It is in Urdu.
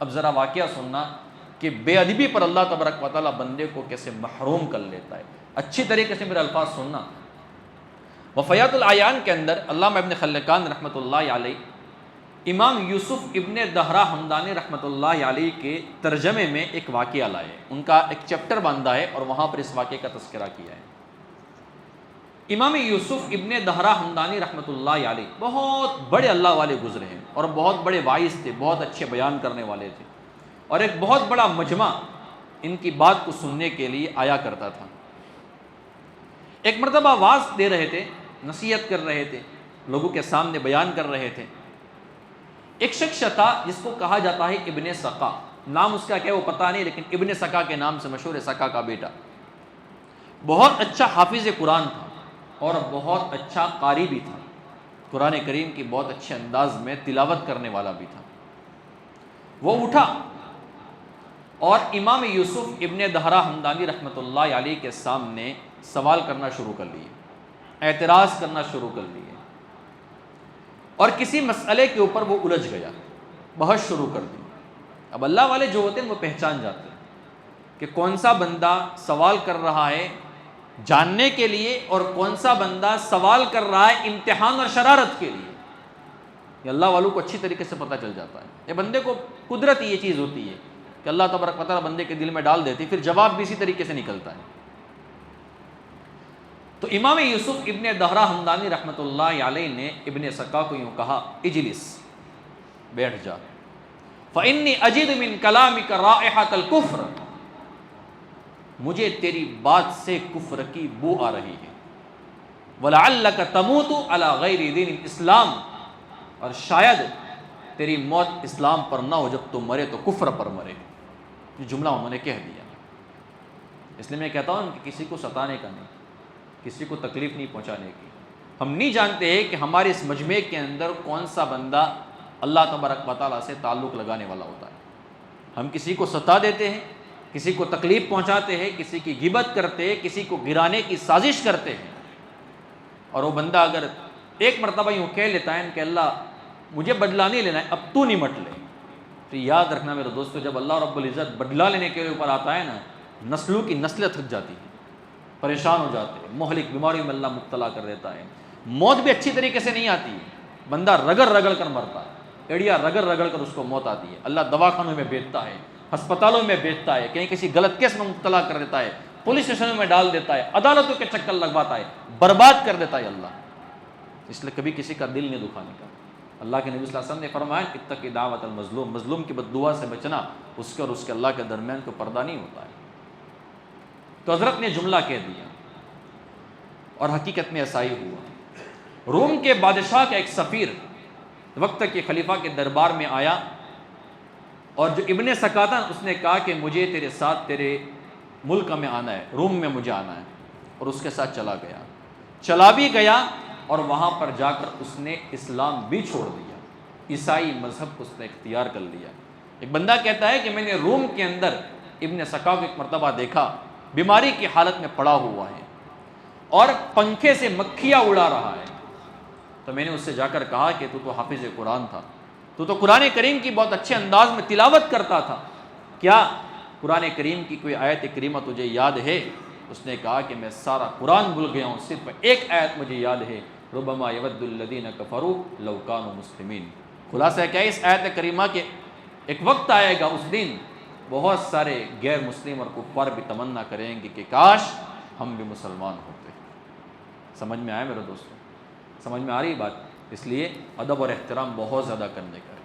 اب ذرا واقعہ سننا کہ بے ادبی پر اللہ تبارک و تعالیٰ بندے کو کیسے محروم کر لیتا ہے. اچھی طریقے سے میرے الفاظ سننا. وفیات العیان کے اندر علامہ ابن خلکان رحمۃ اللہ علیہ امام یوسف ابن دہرہ ہمدانی رحمۃ اللہ علیہ کے ترجمے میں ایک واقعہ لائے. ان کا ایک چیپٹر باندھا ہے اور وہاں پر اس واقعے کا تذکرہ کیا ہے. امام یوسف ابن دہرہ ہمدانی رحمۃ اللہ علیہ بہت بڑے اللہ والے گزرے ہیں اور بہت بڑے واعظ تھے, بہت اچھے بیان کرنے والے تھے, اور ایک بہت بڑا مجمع ان کی بات کو سننے کے لیے آیا کرتا تھا. ایک مرتبہ واعظ دے رہے تھے, نصیحت کر رہے تھے, لوگوں کے سامنے بیان کر رہے تھے. ایک شخص تھا جس کو کہا جاتا ہے ابن سقا, نام اس کا کیا وہ پتہ نہیں, لیکن ابن سقا کے نام سے مشہور ہے, سقا کا بیٹا. بہت اچھا حافظ قرآن تھا اور بہت اچھا قاری بھی تھا, قرآن کریم کی بہت اچھے انداز میں تلاوت کرنے والا بھی تھا. وہ اٹھا اور امام یوسف ابن دہرہ ہمدانی رحمۃ اللہ علیہ کے سامنے سوال کرنا شروع کر لیے, اعتراض کرنا شروع کر لیے, اور کسی مسئلے کے اوپر وہ الجھ گیا, بحث شروع کر دی. اب اللہ والے جو ہوتے ہیں وہ پہچان جاتے ہیں کہ کون سا بندہ سوال کر رہا ہے جاننے کے لیے اور کون سا بندہ سوال کر رہا ہے امتحان اور شرارت کے لیے. یہ اللہ والوں کو اچھی طریقے سے پتہ چل جاتا ہے. یہ بندے کو قدرت یہ چیز ہوتی ہے کہ اللہ تبارک و تعالیٰ بندے کے دل میں ڈال دیتی, پھر جواب بھی اسی طریقے سے نکلتا ہے. تو امام یوسف ابن دہرہ ہمدانی رحمۃ اللہ علیہ نے ابن سقا کو یوں کہا, اجلس, بیٹھ جا, فإنی اجد من کلامک رائحۃ الکفر, مجھے تیری بات سے کفر کی بو آ رہی ہے. وَلَعَلَّكَ تَمُوتُ عَلَى غَيْرِ دِينِ الْإِسْلَامِ, اور شاید تیری موت اسلام پر نہ ہو, جب تو مرے تو کفر پر مرے. یہ جملہ انہوں نے کہہ دیا. اس لیے میں کہتا ہوں کہ کسی کو ستانے کا نہیں, کسی کو تکلیف نہیں پہنچانے کی. ہم نہیں جانتے ہیں کہ ہمارے اس مجمع کے اندر کون سا بندہ اللہ تبارک و تعالیٰ سے تعلق لگانے والا ہوتا ہے. ہم کسی کو ستا دیتے ہیں, کسی کو تکلیف پہنچاتے ہیں, کسی کی غیبت کرتے ہیں, کسی کو گرانے کی سازش کرتے ہیں, اور وہ بندہ اگر ایک مرتبہ یوں کہہ لیتا ہے کہ اللہ مجھے بدلہ نہیں لینا ہے, اب تو نمٹ لے, تو یاد رکھنا میرے دوستو, جب اللہ رب العزت بدلہ لینے کے اوپر آتا ہے نا, نسلوں کی نسلیں تھک جاتی ہیں, پریشان ہو جاتے ہیں, مہلک بیماریوں میں اللہ مبتلا کر دیتا ہے. موت بھی اچھی طریقے سے نہیں آتی, بندہ رگڑ رگڑ کر مرتا ہے, ایڑیا رگڑ رگڑ کر اس کو موت آتی ہے. اللہ دواخانوں میں بیچتا ہے, ہسپتالوں میں بیچتا ہے, کہیں کسی غلط کیس میں مبتلا کر دیتا ہے, پولیس اسٹیشنوں میں ڈال دیتا ہے, عدالتوں کے چکر لگواتا ہے, برباد کر دیتا ہے اللہ. اس لیے کبھی کسی کا دل نہیں دکھانے کا. اللہ کے نبی صلی اللہ علیہ وسلم نے فرمایا اتقی دعوت المظلوم, مظلوم کی بد دعا سے بچنا, اس کے اور اس کے اللہ کے درمیان کوئی پردہ نہیں ہوتا ہے. تو حضرت نے جملہ کہہ دیا, اور حقیقت میں ایسا ہی ہوا. روم کے بادشاہ کا ایک سفیر وقت کے خلیفہ کے دربار میں آیا, اور جو ابن سقا تھا اس نے کہا کہ مجھے تیرے ساتھ تیرے ملک میں آنا ہے, روم میں مجھے آنا ہے, اور اس کے ساتھ چلا گیا. چلا بھی گیا اور وہاں پر جا کر اس نے اسلام بھی چھوڑ دیا, عیسائی مذہب کو اس نے اختیار کر لیا. ایک بندہ کہتا ہے کہ میں نے روم کے اندر ابن سقا کو ایک مرتبہ دیکھا, بیماری کی حالت میں پڑا ہوا ہے اور پنکھے سے مکھیاں اڑا رہا ہے. تو میں نے اس سے جا کر کہا کہ تو حافظ قرآن تھا, تو قرآن کریم کی بہت اچھے انداز میں تلاوت کرتا تھا, کیا قرآن کریم کی کوئی آیت کریمہ تجھے یاد ہے؟ اس نے کہا کہ میں سارا قرآن بھول گیا ہوں, صرف ایک آیت مجھے یاد ہے, ربما یود الذین کفروا لو کانوا مسلمین. خلاصہ کیا ہے اس آیت کریمہ کے, ایک وقت آئے گا اس دن بہت سارے غیر مسلم اور کفار بھی تمنا کریں گے کہ کاش ہم بھی مسلمان ہوتے. سمجھ میں آیا میرے دوستوں؟ سمجھ میں آ رہی بات؟ اس لیے ادب اور احترام بہت زیادہ کرنے کا ہے.